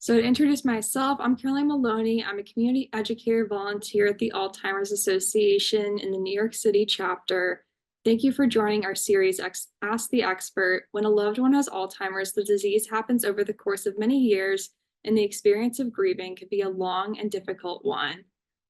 So to introduce myself, I'm Caroline Maloney. I'm a community educator volunteer at the Alzheimer's Association in the New York City chapter. Thank you for joining our series, Ask the Expert. When a loved one has Alzheimer's, the disease happens over the course of many years, and the experience of grieving can be a long and difficult one.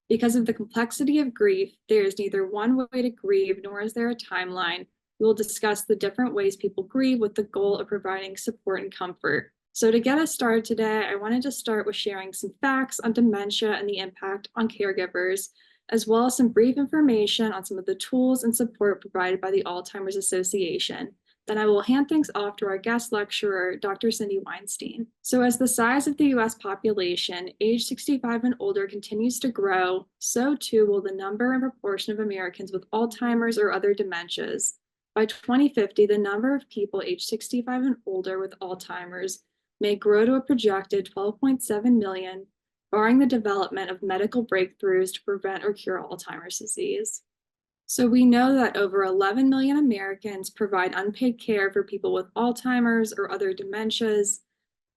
Because of the complexity of grief, there is neither one way to grieve, nor is there a timeline. We will discuss the different ways people grieve with the goal of providing support and comfort. So to get us started today, I wanted to start with sharing some facts on dementia and the impact on caregivers, as well as some brief information on some of the tools and support provided by the Alzheimer's Association. Then I will hand things off to our guest lecturer, Dr. Cindy Weinstein. So as the size of the US population, age 65 and older continues to grow, so too will the number and proportion of Americans with Alzheimer's or other dementias. By 2050, the number of people aged 65 and older with Alzheimer's may grow to a projected 12.7 million, barring the development of medical breakthroughs to prevent or cure Alzheimer's disease. So we know that over 11 million Americans provide unpaid care for people with Alzheimer's or other dementias.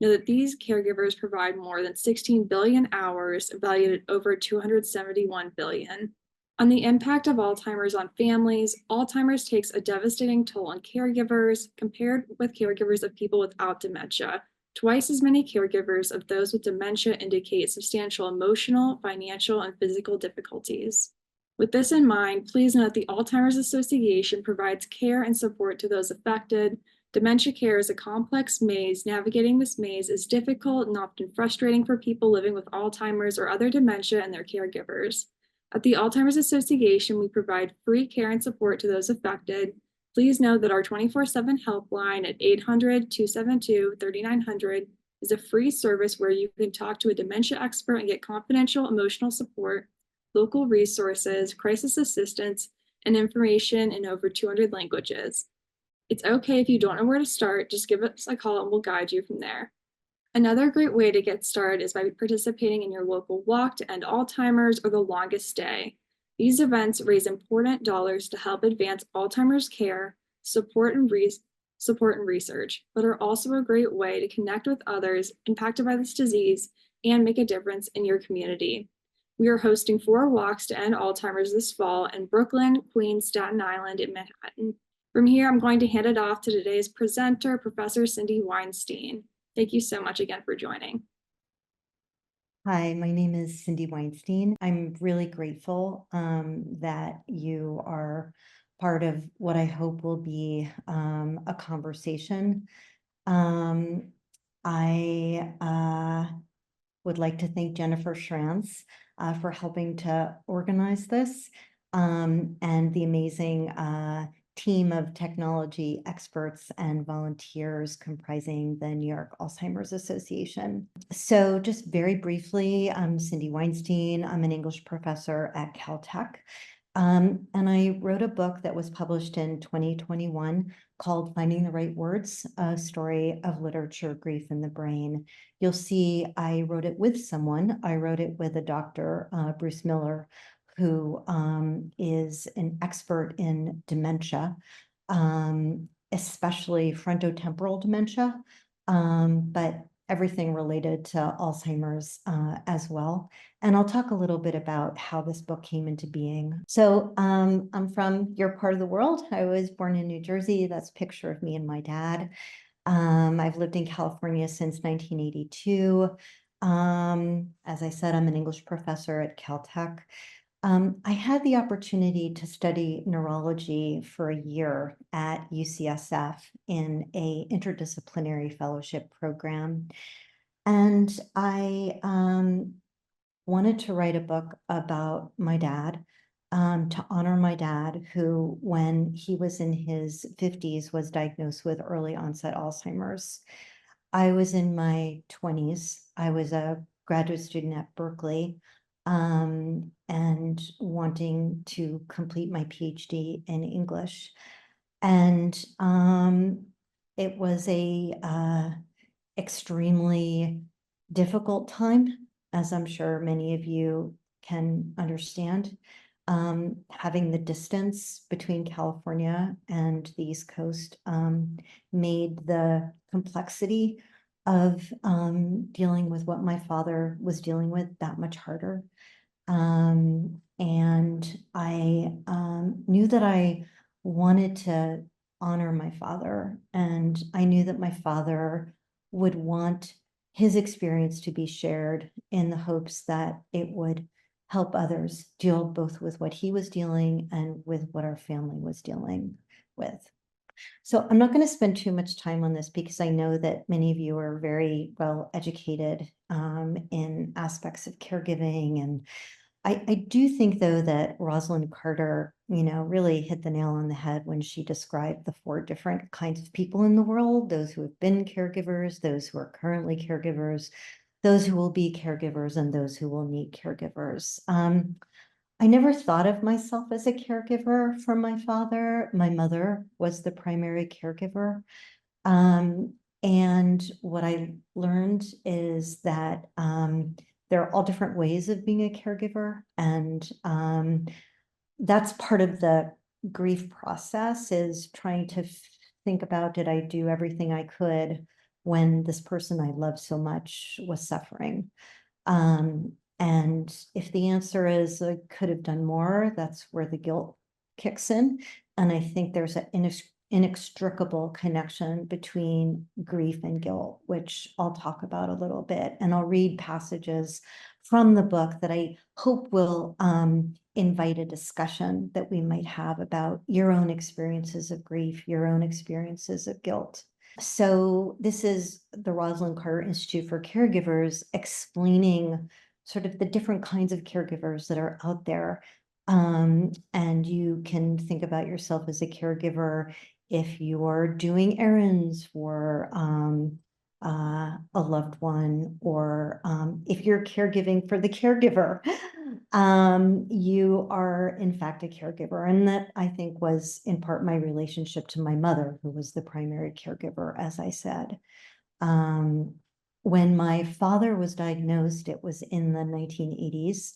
Know that these caregivers provide more than 16 billion hours, valued at over 271 billion. On the impact of Alzheimer's on families, Alzheimer's takes a devastating toll on caregivers compared with caregivers of people without dementia. Twice as many caregivers of those with dementia indicate substantial emotional, financial, and physical difficulties. With this in mind, please note the Alzheimer's Association provides care and support to those affected. Dementia care is a complex maze. Navigating this maze is difficult and often frustrating for people living with Alzheimer's or other dementia and their caregivers. At the Alzheimer's Association, we provide free care and support to those affected. Please note that our 24/7 helpline at 800-272-3900 is a free service where you can talk to a dementia expert and get confidential emotional support, local resources, crisis assistance, and information in over 200 languages. It's okay if you don't know where to start, just give us a call and we'll guide you from there. Another great way to get started is by participating in your local walk to end Alzheimer's or the longest day. These events raise important dollars to help advance Alzheimer's care, support and research, but are also a great way to connect with others impacted by this disease and make a difference in your community. We are hosting 4 walks to end Alzheimer's this fall in Brooklyn, Queens, Staten Island, and Manhattan. From here, I'm going to hand it off to today's presenter, Professor Cindy Weinstein. Thank you so much again for joining. Hi, my name is Cindy Weinstein. I'm really grateful that you are part of what I hope will be a conversation. I would like to thank Jennifer Schranz for helping to organize this and the amazing team of technology experts and volunteers comprising the New York Alzheimer's Association. So just very briefly, I'm Cindy Weinstein. I'm an English professor at Caltech. And I wrote a book that was published in 2021 called Finding the Right Words, A Story of Literature, Grief, and the Brain. You'll see I wrote it with someone. I wrote it with a doctor, Bruce Miller, who is an expert in dementia, especially frontotemporal dementia, but everything related to Alzheimer's as well. And I'll talk a little bit about how this book came into being. So I'm from your part of the world. I was born in New Jersey. That's a picture of me and my dad. I've lived in California since 1982. As I said, I'm an English professor at Caltech. I had the opportunity to study neurology for a year at UCSF in an interdisciplinary fellowship program. And I wanted to write a book about my dad, to honor my dad, who, when he was in his 50s, was diagnosed with early onset Alzheimer's. I was in my 20s. I was a graduate student at Berkeley, and wanting to complete my PhD in English. And it was a extremely difficult time, as I'm sure many of you can understand. Having the distance between California and the East Coast made the complexity of dealing with what my father was dealing with that much harder. And I knew that I wanted to honor my father, and I knew that my father would want his experience to be shared in the hopes that it would help others deal both with what he was dealing and with what our family was dealing with. So I'm not going to spend too much time on this because I know that many of you are very well educated in aspects of caregiving. And I do think, though, that Rosalind Carter, really hit the nail on the head when she described the 4 different kinds of people in the world: those who have been caregivers, those who are currently caregivers, those who will be caregivers, and those who will need caregivers. I never thought of myself as a caregiver for my father. My mother was the primary caregiver. And what I learned is that there are all different ways of being a caregiver. And that's part of the grief process, is trying to think about, did I do everything I could when this person I love so much was suffering? And if the answer is I could have done more, that's where the guilt kicks in. And I think there's an inextricable connection between grief and guilt, which I'll talk about a little bit. And I'll read passages from the book that I hope will invite a discussion that we might have about your own experiences of grief, your own experiences of guilt. So this is the Rosalind Carter Institute for Caregivers explaining sort of the different kinds of caregivers that are out there. And you can think about yourself as a caregiver if you're doing errands for a loved one, or if you're caregiving for the caregiver, you are in fact a caregiver. And that, I think, was in part my relationship to my mother, who was the primary caregiver, as I said. When my father was diagnosed, it was in the 1980s.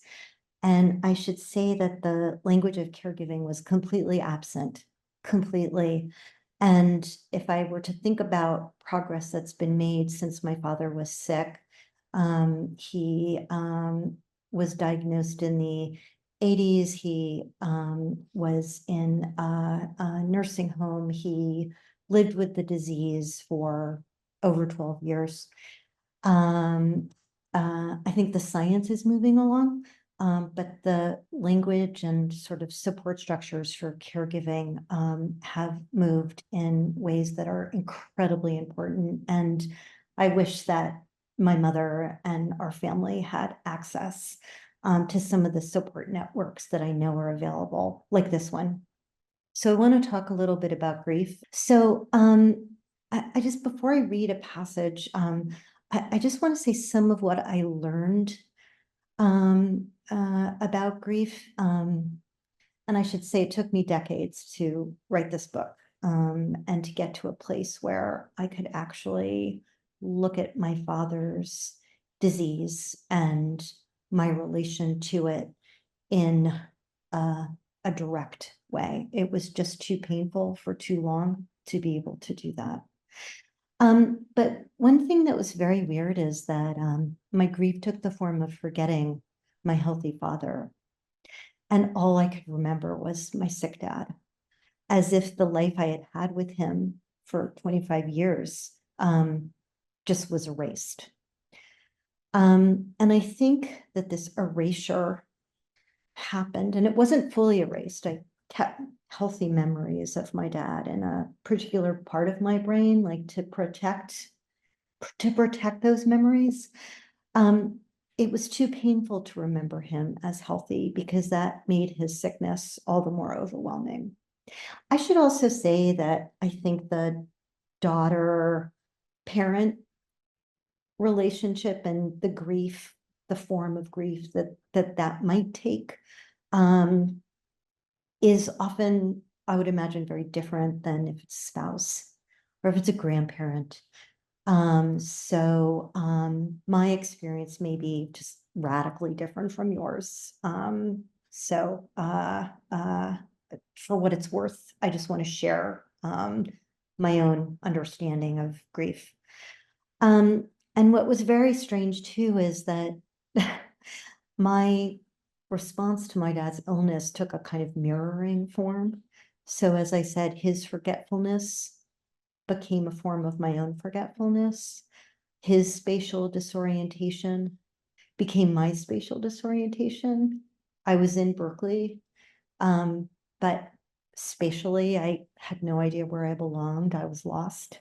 And I should say that the language of caregiving was completely absent, completely. And if I were to think about progress that's been made since my father was sick, he was diagnosed in the 80s. He was in a nursing home. He lived with the disease for over 12 years. I think the science is moving along, but the language and sort of support structures for caregiving have moved in ways that are incredibly important. And I wish that my mother and our family had access to some of the support networks that I know are available, like this one. So I want to talk a little bit about grief. So I just, before I read a passage, I just want to say some of what I learned about grief. And I should say it took me decades to write this book, and to get to a place where I could actually look at my father's disease and my relation to it in a direct way. It was just too painful for too long to be able to do that. But one thing that was very weird is that my grief took the form of forgetting my healthy father. And all I could remember was my sick dad, as if the life I had had with him for 25 years just was erased. And I think that this erasure happened, and it wasn't fully erased. I kept healthy memories of my dad in a particular part of my brain, like to protect those memories. It was too painful to remember him as healthy because that made his sickness all the more overwhelming. I should also say that I think the daughter parent relationship and the grief, the form of grief that might take, is often, I would imagine, very different than if it's a spouse or if it's a grandparent. So my experience may be just radically different from yours. So for what it's worth, I just want to share my own understanding of grief. And what was very strange too is that my response to my dad's illness took a kind of mirroring form. So as I said, his forgetfulness became a form of my own forgetfulness. His spatial disorientation became my spatial disorientation. I was in Berkeley, but spatially, I had no idea where I belonged. I was lost.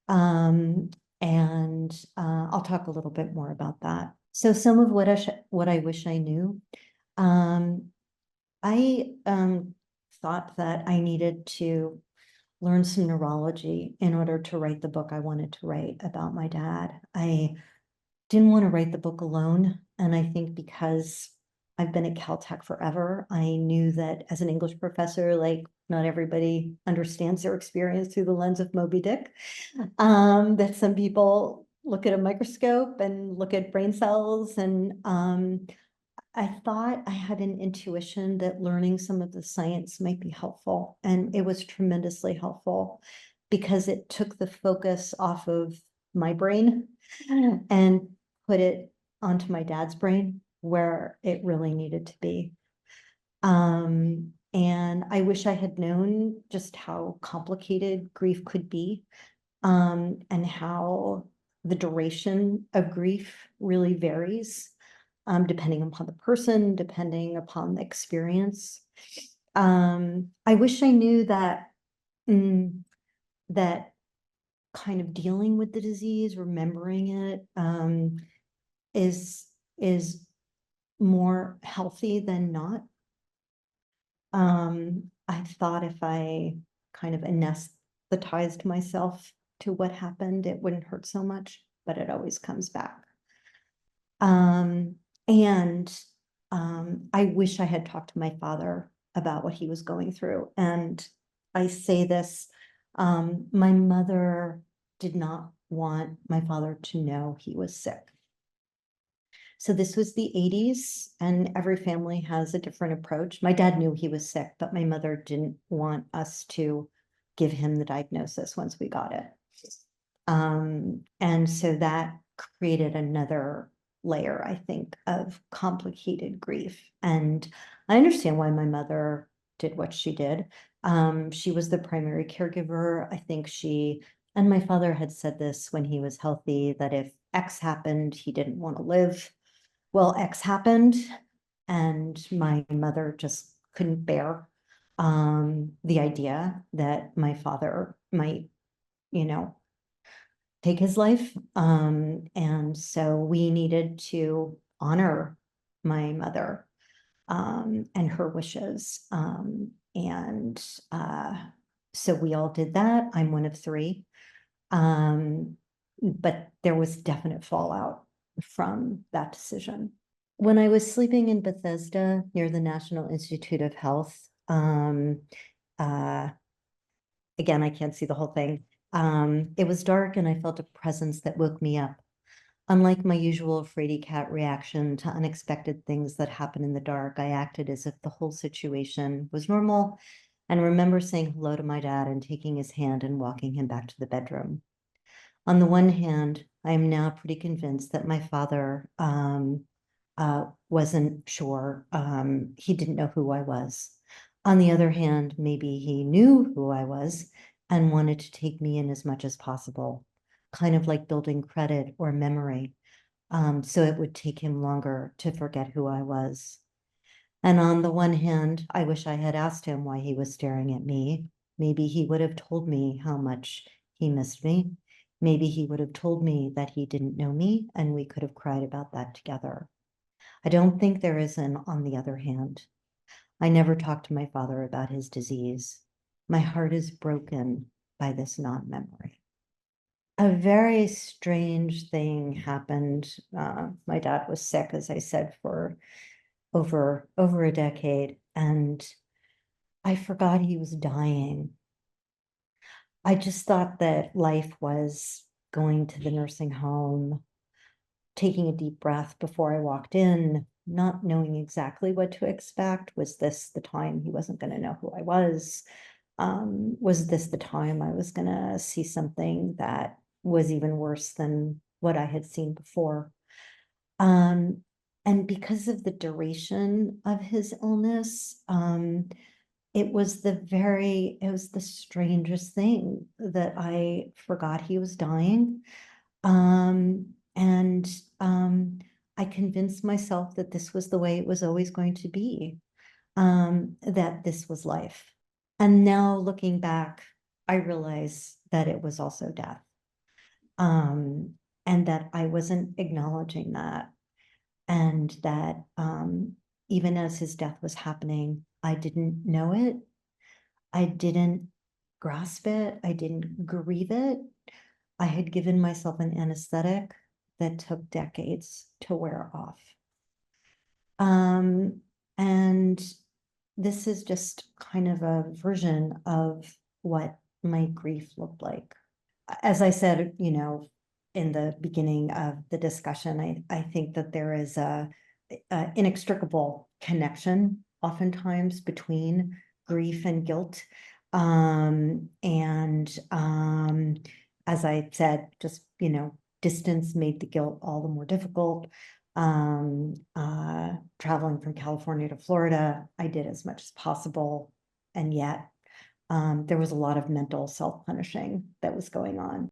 Um, and I'll talk a little bit more about that. So some of what I wish I knew. Um, I thought that I needed to learn some neurology in order to write the book I wanted to write about my dad. I didn't want to write the book alone. And I think because I've been at Caltech forever, I knew that as an English professor, like not everybody understands their experience through the lens of Moby Dick. That some people look at a microscope and look at brain cells. And I thought I had an intuition that learning some of the science might be helpful. And it was tremendously helpful because it took the focus off of my brain and put it onto my dad's brain where it really needed to be. And I wish I had known just how complicated grief could be, and how the duration of grief really varies, depending upon the person, depending upon the experience. I wish I knew that, that kind of dealing with the disease, remembering it, is is more healthy than not. I thought if I kind of anesthetized myself to what happened, it wouldn't hurt so much, but it always comes back. And I wish I had talked to my father about what he was going through. And I say this, my mother did not want my father to know he was sick. So this was the 80s, and every family has a different approach. My dad knew he was sick, but my mother didn't want us to give him the diagnosis once we got it. And so that created another layer, I think, of complicated grief. And I understand why my mother did what she did. She was the primary caregiver. I think and my father had said this when he was healthy, that if X happened, he didn't want to live. Well, X happened, and my mother just couldn't bear the idea that my father might, you know, take his life. And so we needed to honor my mother, and her wishes. And so we all did that. I'm one of three. But there was definite fallout from that decision. When I was sleeping in Bethesda near the National Institute of Health, uh, again, I can't see the whole thing. It was dark and I felt a presence that woke me up. Unlike my usual fraidy cat reaction to unexpected things that happen in the dark, I acted as if the whole situation was normal, and remember saying hello to my dad and taking his hand and walking him back to the bedroom. On the one hand, I am now pretty convinced that my father wasn't sure. He didn't know who I was. On the other hand, maybe he knew who I was and wanted to take me in as much as possible, kind of like building credit or memory, so it would take him longer to forget who I was. And on the one hand, I wish I had asked him why he was staring at me. Maybe he would have told me how much he missed me. Maybe he would have told me that he didn't know me, and we could have cried about that together. I don't think there is an on the other hand. I never talked to my father about his disease. My heart is broken by this non-memory. A very strange thing happened. My dad was sick, as I said, for over a decade, and I forgot he was dying. I just thought that life was going to the nursing home, taking a deep breath before I walked in, not knowing exactly what to expect. Was this the time he wasn't going to know who I was? Was this the time I was going to see something that was even worse than what I had seen before. Um, and because of the duration of his illness, it was the strangest thing that I forgot he was dying. And I convinced myself that this was the way it was always going to be, that this was life. And now looking back, I realize that it was also death. Um, and that I wasn't acknowledging that, and that even as his death was happening, I didn't know it. I didn't grasp it. I didn't grieve it. I had given myself an anesthetic that took decades to wear off. And this is just kind of a version of what my grief looked like. As I said, in the beginning of the discussion, I think that there is a inextricable connection oftentimes between grief and guilt. And as I said, just, distance made the guilt all the more difficult. Traveling from California to Florida, I did as much as possible. And yet there was a lot of mental self-punishing that was going on.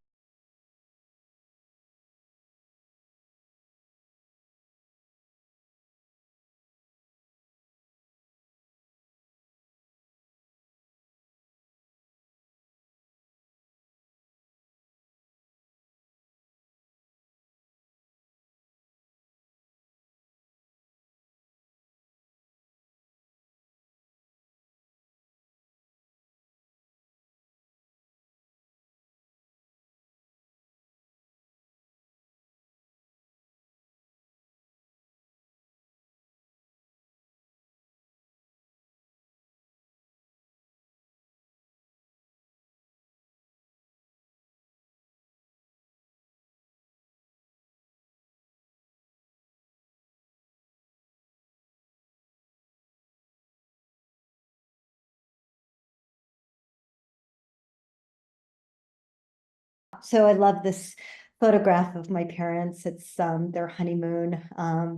So I love this photograph of my parents. It's their honeymoon.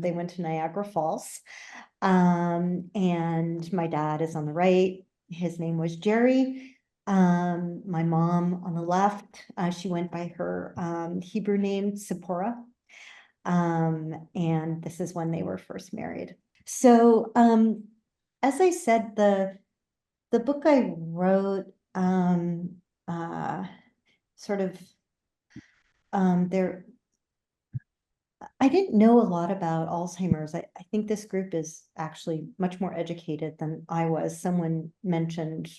They went to Niagara Falls. And my dad is on the right. His name was Jerry. My mom on the left, she went by her Hebrew name, Sephora. And this is when they were first married. So as I said, the book I wrote sort of there, I didn't know a lot about Alzheimer's. I think this group is actually much more educated than I was. Someone mentioned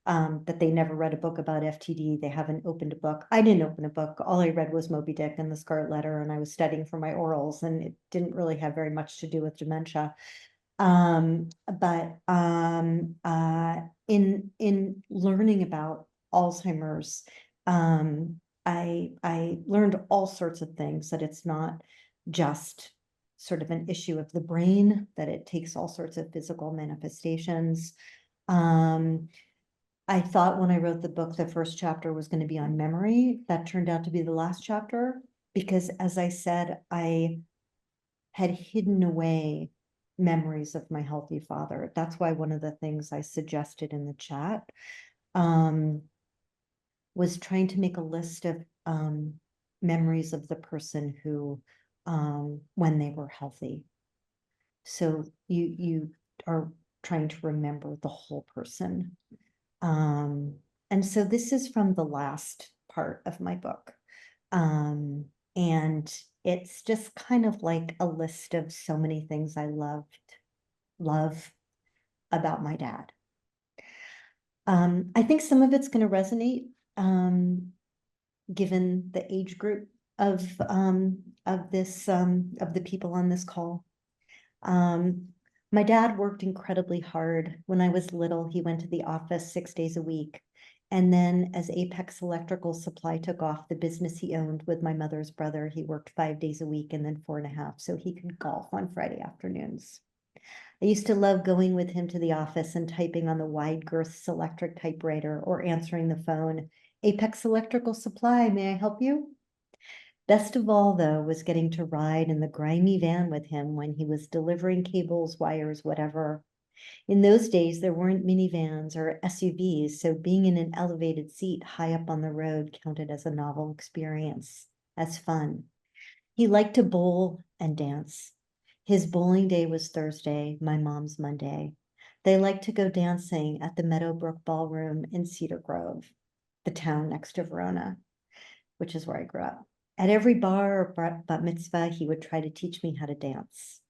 that they never read a book about FTD. They haven't opened a book. I didn't open a book. All I read was Moby Dick and the Scarlet Letter, and I was studying for my orals, and it didn't really have very much to do with dementia. But in learning about Alzheimer's, I learned all sorts of things, that it's not just sort of an issue of the brain, that it takes all sorts of physical manifestations. I thought when I wrote the book, the first chapter was going to be on memory. That turned out to be the last chapter, because as I said, I had hidden away memories of my healthy father. That's why one of the things I suggested in the chat was trying to make a list of memories of the person who, when they were healthy. So you are trying to remember the whole person. And so this is from the last part of my book. And it's just kind of like a list of so many things I love about my dad. I think some of it's going to resonate, given the age group of this of the people on this call. My dad worked incredibly hard. When I was little, he went to the office 6 days a week. And then as Apex Electrical Supply took off, the business he owned with my mother's brother, he worked 5 days a week and then 4.5, so he could golf on Friday afternoons. I used to love going with him to the office and typing on the wide girth electric typewriter or answering the phone Apex Electrical Supply, may I help you? Best of all, though, was getting to ride in the grimy van with him when he was delivering cables, wires, whatever. In those days, there weren't minivans or SUVs, so being in an elevated seat high up on the road counted as a novel experience, as fun. He liked to bowl and dance. His bowling day was Thursday, my mom's Monday. They liked to go dancing at the Meadowbrook Ballroom in Cedar Grove, the town next to Verona, which is where I grew up. At every bar or bat mitzvah, he would try to teach me how to dance.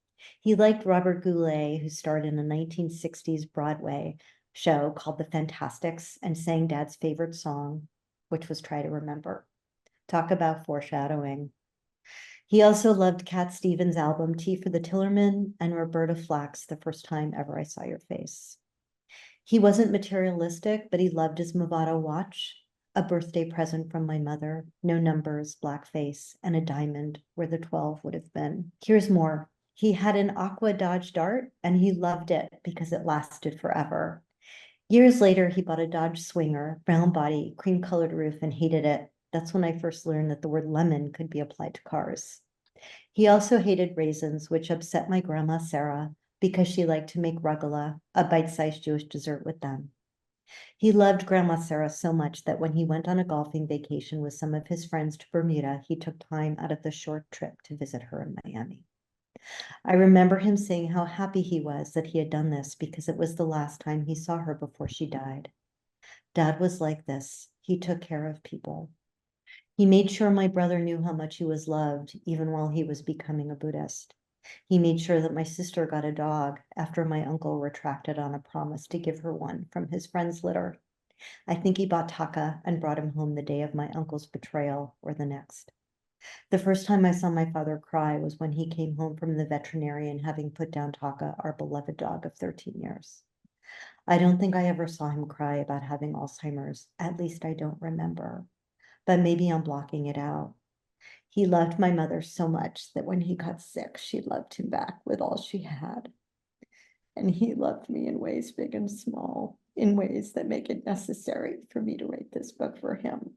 He liked Robert Goulet, who starred in a 1960s Broadway show called The Fantastics and sang Dad's favorite song, which was Try to Remember. Talk about foreshadowing. He also loved Cat Stevens' album Tea for the Tillerman and Roberta Flack's The First Time Ever I Saw Your Face. He wasn't materialistic, but he loved his Movado watch, a birthday present from my mother, no numbers, black face, and a diamond where the 12 would have been. Here's more. He had an Aqua Dodge Dart, and he loved it because it lasted forever. Years later, he bought a Dodge Swinger, brown body, cream-colored roof, and hated it. That's when I first learned that the word lemon could be applied to cars. He also hated raisins, which upset my grandma Sarah because she liked to make rugula, a bite-sized Jewish dessert, with them. He loved Grandma Sarah so much that when he went on a golfing vacation with some of his friends to Bermuda, he took time out of the short trip to visit her in Miami. I remember him saying how happy he was that he had done this because it was the last time he saw her before she died. Dad was like this. He took care of people. He made sure my brother knew how much he was loved, even while he was becoming a Buddhist. He made sure that my sister got a dog after my uncle retracted on a promise to give her one from his friend's litter. I think he bought Taka and brought him home the day of my uncle's betrayal or the next. The first time I saw my father cry was when he came home from the veterinarian having put down Taka, our beloved dog of 13 years. I don't think I ever saw him cry about having Alzheimer's, at least I don't remember, but maybe I'm blocking it out. He loved my mother so much that when he got sick, she loved him back with all she had. And he loved me in ways big and small, in ways that make it necessary for me to write this book for him.